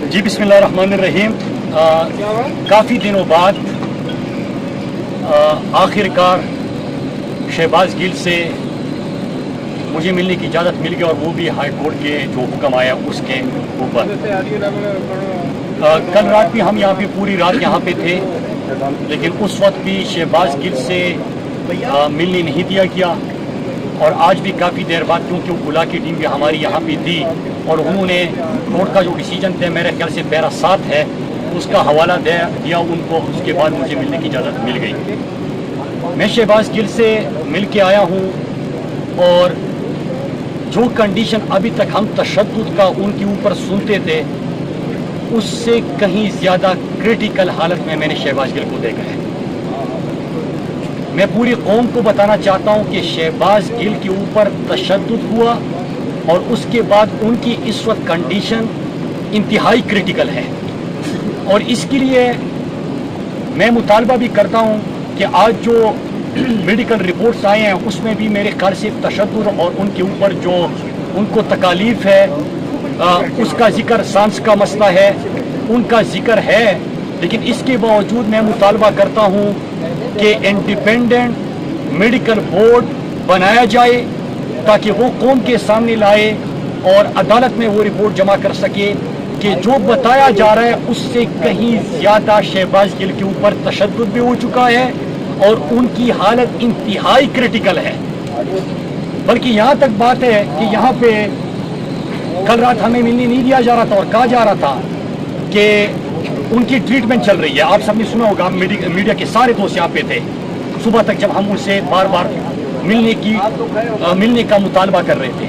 जी बिस्मिल्लाहिर्रहमानिर्रहीम। काफ़ी दिनों बाद आखिरकार शहबाज गिल से मुझे मिलने की इजाज़त मिल गई और वो भी हाई कोर्ट के जो हुक्म आया उसके ऊपर। कल रात भी हम यहाँ पे पूरी रात यहाँ पे थे, लेकिन उस वक्त भी शहबाज गिल से मिलने नहीं दिया गया। और आज भी काफ़ी देर बाद, क्योंकि उला की टीम भी हमारी यहाँ पे थी और उन्होंने कोर्ट का जो डिसीजन थे, मेरे ख्याल से पैरा 7 है, उसका हवाला दिया उनको। उसके बाद मुझे मिलने की इजाज़त मिल गई। मैं शहबाज गिल से मिल के आया हूँ और जो कंडीशन अभी तक हम तशद्दुद का उनके ऊपर सुनते थे, उससे कहीं ज़्यादा क्रिटिकल हालत में मैंने शहबाज गिल को देखा है। मैं पूरी कौम को बताना चाहता हूं कि शहबाज गिल के ऊपर तशद्दुद हुआ और उसके बाद उनकी इस वक्त कंडीशन इंतहाई क्रिटिकल है। और इसके लिए मैं मुतालबा भी करता हूं कि आज जो मेडिकल रिपोर्ट्स आए हैं उसमें भी मेरे ख्याल से तशद्दुद और उनके ऊपर जो उनको तकालीफ है उसका जिक्र, सांस का मसला है, उनका जिक्र है। लेकिन इसके बावजूद मैं मुतालबा करता हूं कि इंडिपेंडेंट मेडिकल बोर्ड बनाया जाए ताकि वो कौम के सामने लाए और अदालत में वो रिपोर्ट जमा कर सके कि जो बताया जा रहा है उससे कहीं ज़्यादा शहबाज गिल के ऊपर तशद्दुद भी हो चुका है और उनकी हालत इंतहाई क्रिटिकल है। बल्कि यहाँ तक बात है कि यहाँ पे कल रात हमें मिलने नहीं दिया जा रहा था और कहा जा रहा था कि उनकी ट्रीटमेंट चल रही है। आप सबने सुना होगा, मीडिया के सारे दोस्त यहाँ पे थे सुबह तक, जब हम उनसे बार बार मिलने का मुतालबा कर रहे थे।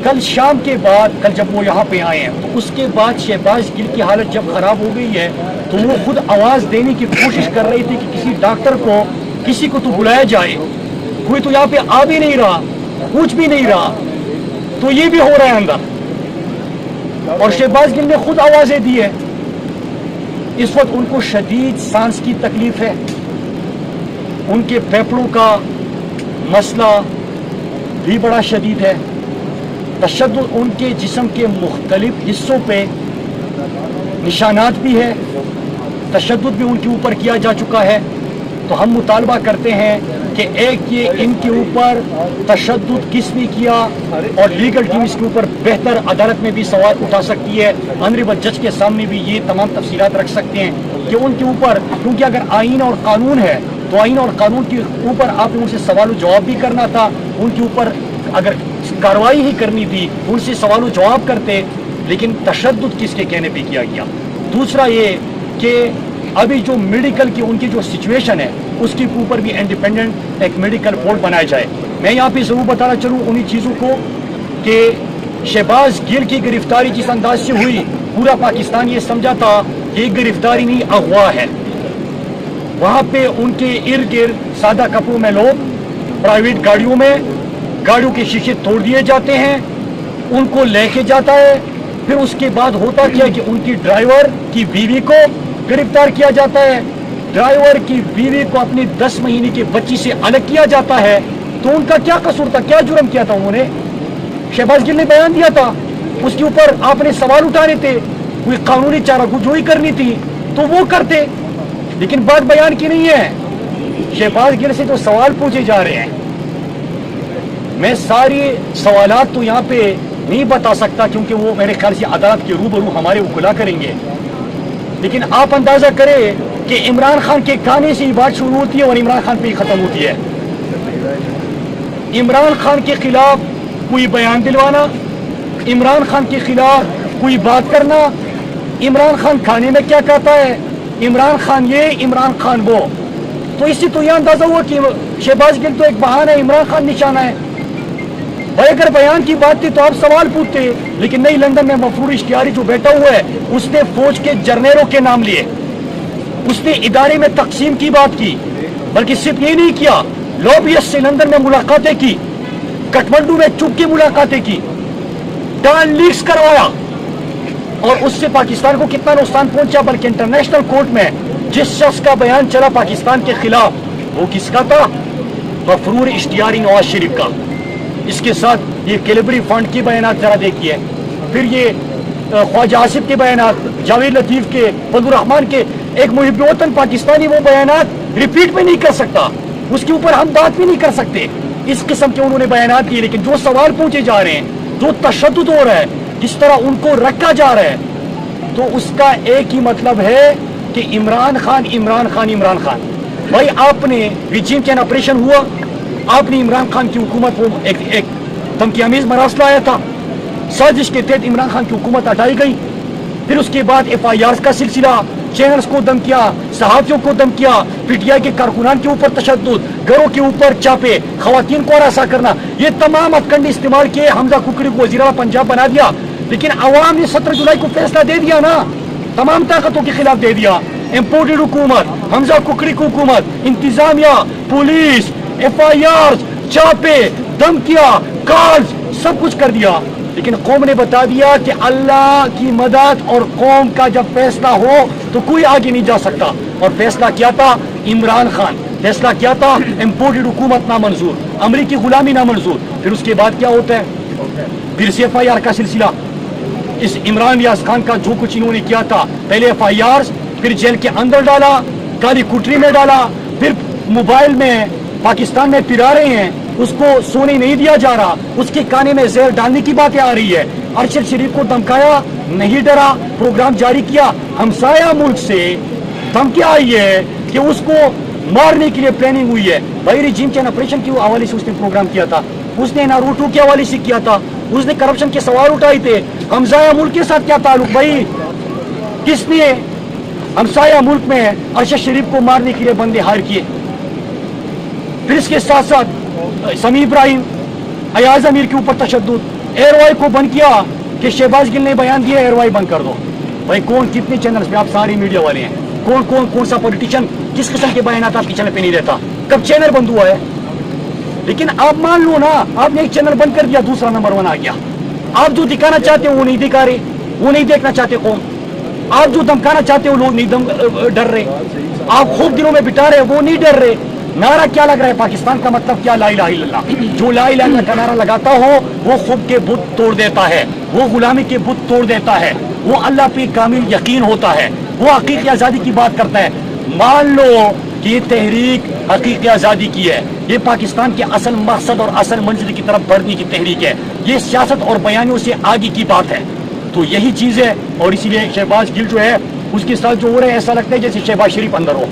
कल शाम के बाद, कल जब वो यहाँ पे आए हैं, तो उसके बाद शहबाज गिल की हालत जब खराब हो गई है तो वो खुद आवाज़ देने की कोशिश कर रही थी कि किसी डॉक्टर को, किसी को तो बुलाया जाए। कोई तो यहाँ पे आ भी नहीं रहा, कुछ भी नहीं रहा, तो ये भी हो रहा है अंदर। और शहबाज गिल ने खुद आवाज़ें दी है। इस वक्त उनको शदीद सांस की तकलीफ है, उनके फेफड़ों का मसला भी बड़ा शदीद है, तशद्दुद उनके जिस्म के मुख्तलिफ हिस्सों पे निशानात भी है, तशद्दुद भी उनके ऊपर किया जा चुका है। तो हम मुतालबा करते हैं कि एक ये इनके ऊपर तशद्दुद किसने किया और लीगल टीम इसके ऊपर बेहतर अदालत में भी सवाल उठा सकती है, ऑनरेबल जज के सामने भी ये तमाम तफसीलात रख सकते हैं कि उनके ऊपर, क्योंकि अगर आईन और कानून है तो आईन और कानून के ऊपर आपने उनसे सवाल जवाब भी करना था। उनके ऊपर अगर कार्रवाई ही करनी थी उनसे सवाल जवाब करते, लेकिन तशद्दुद किसके कहने पे किया गया। दूसरा ये कि अभी जो मेडिकल की उनकी जो सिचुएशन है उसके ऊपर भी इंडिपेंडेंट एक मेडिकल बोर्ड बनाया जाए। मैं यहाँ पे ज़रूर बताना चलूँ उन्हीं चीज़ों को कि शहबाज गिल की गिरफ्तारी जिस अंदाज से हुई, पूरा पाकिस्तान ये समझा था कि गिरफ्तारी नहीं, अगवा है। वहाँ पे उनके इर्द गिर्द सादा कपड़ों में लोग प्राइवेट गाड़ियों के शीशे तोड़ दिए जाते हैं, उनको लेके जाता है। फिर उसके बाद होता क्या कि उनकी ड्राइवर की बीवी को गिरफ्तार किया जाता है, ड्राइवर की बीवी को अपनी 10 महीने की बच्ची से अलग किया जाता है। तो उनका क्या कसूर था, क्या जुर्म किया था उन्होंने? शहबाज गिल ने बयान दिया था, उसके ऊपर आपने सवाल उठाने थे, कोई कानूनी चारागुजोई करनी थी तो वो करते, लेकिन बात बयान की नहीं है। शहबाज गिल से तो सवाल पूछे जा रहे हैं। मैं सारे सवालात तो यहाँ पे नहीं बता सकता क्योंकि वो मेरे ख्याल से अदालत के रूबरू हमारे वकीला करेंगे, लेकिन आप अंदाजा करें कि इमरान खान के गाने से ही बात शुरू होती है और इमरान खान पे ही खत्म होती है। इमरान खान के खिलाफ कोई बयान दिलवाना, इमरान खान के खिलाफ कोई बात करना, इमरान खान खाने में क्या कहता है, इमरान खान ये, इमरान खान वो। तो इससे तो यह अंदाजा हुआ कि शहबाज गिल तो एक बहाना है, इमरान खान निशाना है। भाई अगर बयान की बात थी तो आप सवाल पूछते, लेकिन नहीं। लंदन में मफरूर इश्तियारी जो बैठा हुआ है उसने फौज के जर्नलों के नाम लिए, उसने इदारे में तकसीम की बात की, बल्कि सिर्फ ये नहीं किया, लॉबियस्ट से लंदन में मुलाकातें की, काठमांडू में चुप की मुलाकातें की, डान लीक्स करवाया और उससे पाकिस्तान को कितना नुकसान पहुंचा। बल्कि इंटरनेशनल कोर्ट में जिस शख्स का बयान चला पाकिस्तान के खिलाफ, वो किसका था? मफरूर इश्तियारी नवाज शरीफ का। इसके साथ ये कैलिबरी फंड की बयानात जरा देखिए, फिर ये ख्वाजा आसिफ के बयानात, जावेद लतीफ़ के, फजलुर रहमान के, एक मुहिब वतन पाकिस्तानी वो बयानात रिपीट भी नहीं कर सकता, उसके ऊपर हम बात भी नहीं कर सकते। इस किस्म के उन्होंने बयानात दिए। लेकिन जो सवाल पूछे जा रहे हैं, जो तशद्दुद हो रहा है, जिस तरह उनको रखा जा रहा है, तो उसका एक ही मतलब है कि इमरान खान, इमरान खान, इमरान खान। भाई आपने रिजीम चेंज ऑपरेशन हुआ, आपने इमरान खान की हुकूमत को एक धमकीआमीज मरासला आया था, साजिश के तहत इमरान खान की हुकूमत हटाई गई। फिर उसके बाद FIR का सिलसिला, चैनल्स को दम किया, सहाफियों को दम किया, PTI के कारकुनान के ऊपर तशद्दुद, घरों के ऊपर चापे, खवातीन को हरासा करना, ये तमाम हथकंडे इस्तेमाल किए। हमजा कुकड़ी को वज़ीर आला पंजाब बना दिया, लेकिन अवाम ने 17 जुलाई को फैसला दे दिया ना, तमाम ताकतों के खिलाफ दे दिया। इम्पोर्टेड हुकूमत, हमजा कुकड़ी की हुकूमत, इंतजामिया, पुलिस, FIR, चापे, धमकियां, कॉल्स, सब कुछ कर दिया। लेकिन कौम ने बता दिया कि अल्लाह की मदद और कौम का जब फैसला हो तो कोई आगे नहीं जा सकता। और फैसला क्या था? इमरान खान। फैसला क्या था? इम्पोर्टेड हुकूमत नामंजूर, अमरीकी गुलामी नामंजूर। फिर उसके बाद क्या होता है? फिर से FIR का सिलसिला। इस इमरान रियाज खान का जो कुछ इन्होंने किया था, पहले FIR, फिर जेल के अंदर डाला, काली कुटरी में डाला, फिर मोबाइल में पाकिस्तान में पिरा रहे हैं, उसको सोने नहीं दिया जा रहा, उसके काने में जहर डालने की बातें आ रही है। अरशद शरीफ को धमकाया, नहीं डरा, प्रोग्राम जारी किया। हमसाया मुल्क से धमकियां आई है कि उसको मारने के लिए प्लानिंग हुई है। भाई रिजीम चेंज ऑपरेशन के हवाले से उसने प्रोग्राम किया था, उसने नारूटो के हवाले से किया था, उसने करप्शन के सवाल उठाए थे। हमसाया मुल्क के साथ क्या ताल्लुक भाई? किसने हमसाया मुल्क में अरशद शरीफ को मारने के लिए बंदे हायर किए? फिर इसके साथ साथ समी इब्राहिम, अयाज अमीर के ऊपर तशद्दुद, एयरवाई को बंद किया कि शहबाज गिल ने बयान दिया एयरवाई बंद कर दो। भाई कौन, कितने चैनल्स पे आप सारे मीडिया वाले हैं, कौन सा पॉलिटिशियन किस किस्म के बयानात आपके चैनल पे नहीं रहता? कब चैनल बंद हुआ है? लेकिन आप मान लो ना, आपने एक चैनल बंद कर दिया, दूसरा नंबर 1 आ गया। आप जो दिखाना चाहते हो वो नहीं दिखा रहे, वो नहीं देखना चाहते कौन। आप जो धमकाना चाहते हो लोग नहीं डर रहे, आप खूब दिनों में बिता रहे, वो नहीं डर रहे। नारा क्या लग रहा है? पाकिस्तान का मतलब क्या? ला इलाहा इल्लल्लाह। जो ला इलाहा इल्लल्लाह का नारा लगाता हो वो खुद के बुत तोड़ देता है, वो गुलामी के बुत तोड़ देता है, वो अल्लाह पे कामिल यकीन होता है, वो हकीकी आज़ादी की बात करता है। मान लो कि ये तहरीक हकीकी आज़ादी की है, ये पाकिस्तान के असल मकसद और असल मंजिल की तरफ बढ़ने की तहरीक है, ये सियासत और बयानों से आगे की बात है। तो यही चीज़ है। और इसीलिए शहबाज गिल जो है उसके साथ जो हो रहा है, ऐसा लगता है जैसे शहबाज शरीफ अंदर हो।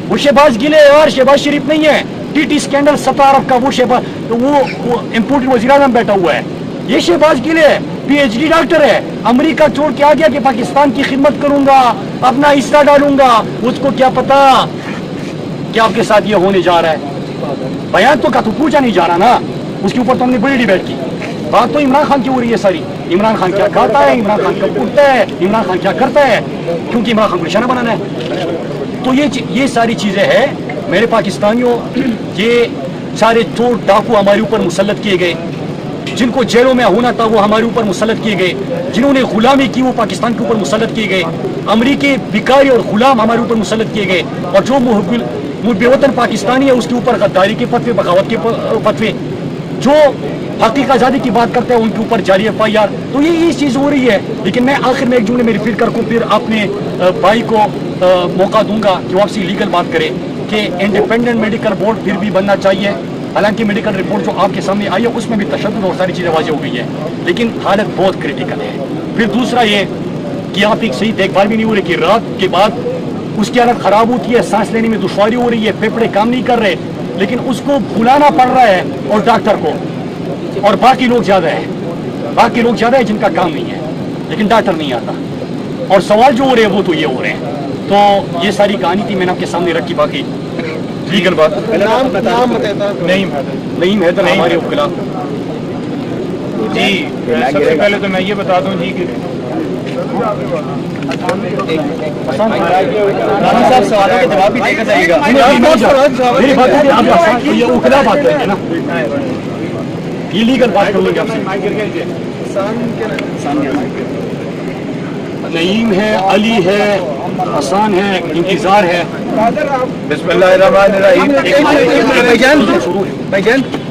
वो शहबाज गिल है यार, शहबाज शरीफ नहीं है। TT स्कैंडल 17 अरब का वो शहबाज, वो इम्पोर्टेड वज़ीर आज़म बैठा हुआ है, ये शहबाज गिल है, PhD डॉक्टर है। अमेरिका छोड़ के आ गया कि पाकिस्तान की खिदमत करूंगा, अपना हिस्सा डालूंगा। उसको क्या पता कि आपके साथ ये होने जा रहा है? बयान तो का तो पूछा नहीं जा रहा ना, उसके ऊपर तो हमने बड़ी डिबेट की। बात तो इमरान खान की हो रही है सारी। इमरान खान क्या खाता है, इमरान खान कब उठता है, इमरान खान क्या करता है, क्योंकि इमरान खान को निशाना बनाना है। तो ये सारी चीज़ें हैं मेरे पाकिस्तानियों। ये सारे चोर डाकू हमारे ऊपर मुसल्लत किए गए, जिनको जेलों में होना था वो हमारे ऊपर मुसल्लत किए गए, जिन्होंने गुलामी की वो पाकिस्तान के ऊपर मुसल्लत किए गए, अमरीकी भिखारी और गुलाम हमारे ऊपर मुसल्लत किए गए। और जो मुहब्बे-वतन पाकिस्तानी है उसके ऊपर गद्दारी के फतवे, बगावत के फतवे, जो हकीकी आज़ादी की बात करते हैं उनके ऊपर जारी FIR। तो ये चीज़ हो रही है। लेकिन मैं आखिर में एक जुमले में रिपीट करके फिर अपने भाई को मौका दूंगा कि वो आपसे लीगल बात करें कि इंडिपेंडेंट मेडिकल बोर्ड फिर भी बनना चाहिए। हालांकि मेडिकल रिपोर्ट जो आपके सामने आई है उसमें भी तशद्दुद और सारी चीज़ें वाज़ेह हो गई है, लेकिन हालत बहुत क्रिटिकल है। फिर दूसरा ये कि आप एक सही देखभाल भी नहीं हो रही, कि रात के बाद उसकी हालत ख़राब होती है, सांस लेने में दुश्वारी हो रही है, फेफड़े काम नहीं कर रहे, लेकिन उसको बुलाना पड़ रहा है और डॉक्टर को, और बाकी लोग ज़्यादा है जिनका काम नहीं है, लेकिन डॉक्टर नहीं आता। और सवाल जो हो रहे हैं वो तो ये हो रहे हैं। तो ये सारी कहानी थी, मैंने आपके सामने रखी। बाकी लीगल बात नईम हैदर हमारे वकील जी। सबसे पहले तो मैं ये बता दूं जी कि साहब सवालों के जवाब भी देकर जाएगा। मेरी बात है आप ये वकीला बात करेंगे ना, ये लीगल बात करेंगे आपसे। नईम है, अली है, हसन है, इंतजार है। बिस्मिल्लाहिर्रहमानिर्रहीम।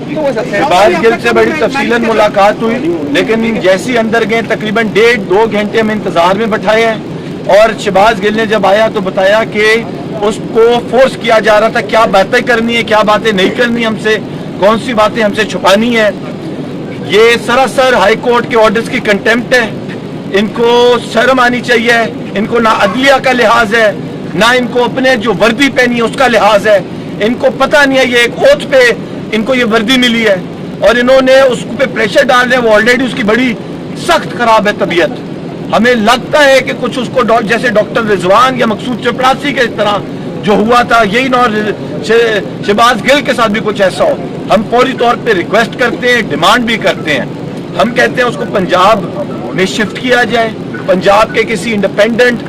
शहबाज गिल से बड़ी तफसीलन मुलाकात हुई, लेकिन जैसे ही अंदर गए तकरीबन 1.5-2 घंटे हम इंतजार में बैठाए हैं। और शहबाज गिल ने जब आया तो बताया कि उसको फोर्स किया जा रहा था क्या बातें करनी है, क्या बातें नहीं करनी, हमसे कौन सी बातें हमसे छुपानी है। ये सरासर हाई कोर्ट के ऑर्डर्स की कंटेम्प्ट है। इनको शर्म आनी चाहिए। इनको ना अदलिया का लिहाज है, ना इनको अपने जो वर्दी पहनी है उसका लिहाज है। इनको पता नहीं है ये एक ओथ पे इनको ये वर्दी मिली है और इन्होंने उस पे प्रेशर डाल रहे हैं। वो ऑलरेडी उसकी बड़ी सख्त खराब है तबीयत। हमें लगता है कि कुछ उसको जैसे डॉक्टर रिजवान या मकसूद चपरासी के तरह जो हुआ था, यही ना शहबाज गिल के साथ भी कुछ ऐसा हो। हम पूरी तौर पे रिक्वेस्ट करते हैं, डिमांड भी करते हैं। हम कहते हैं उसको पंजाब में शिफ्ट किया जाए, पंजाब के किसी इंडिपेंडेंट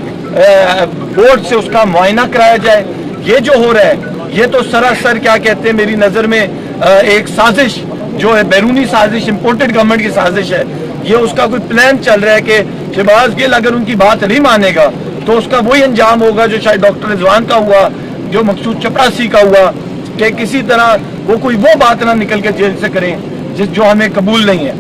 बोर्ड से उसका मुआयना कराया जाए। ये जो हो रहा है ये तो सरासर क्या कहते हैं मेरी नज़र में एक साजिश जो है, बैरूनी साजिश, इम्पोर्टेड गवर्नमेंट की साजिश है। ये उसका कोई प्लान चल रहा है कि शहबाज गिल अगर उनकी बात नहीं मानेगा तो उसका वही अंजाम होगा जो शायद डॉक्टर रिजवान का हुआ, जो मकसूद चपरासी का हुआ, कि किसी तरह वो कोई वो बात ना निकल के जेल से करें जो हमें कबूल नहीं है।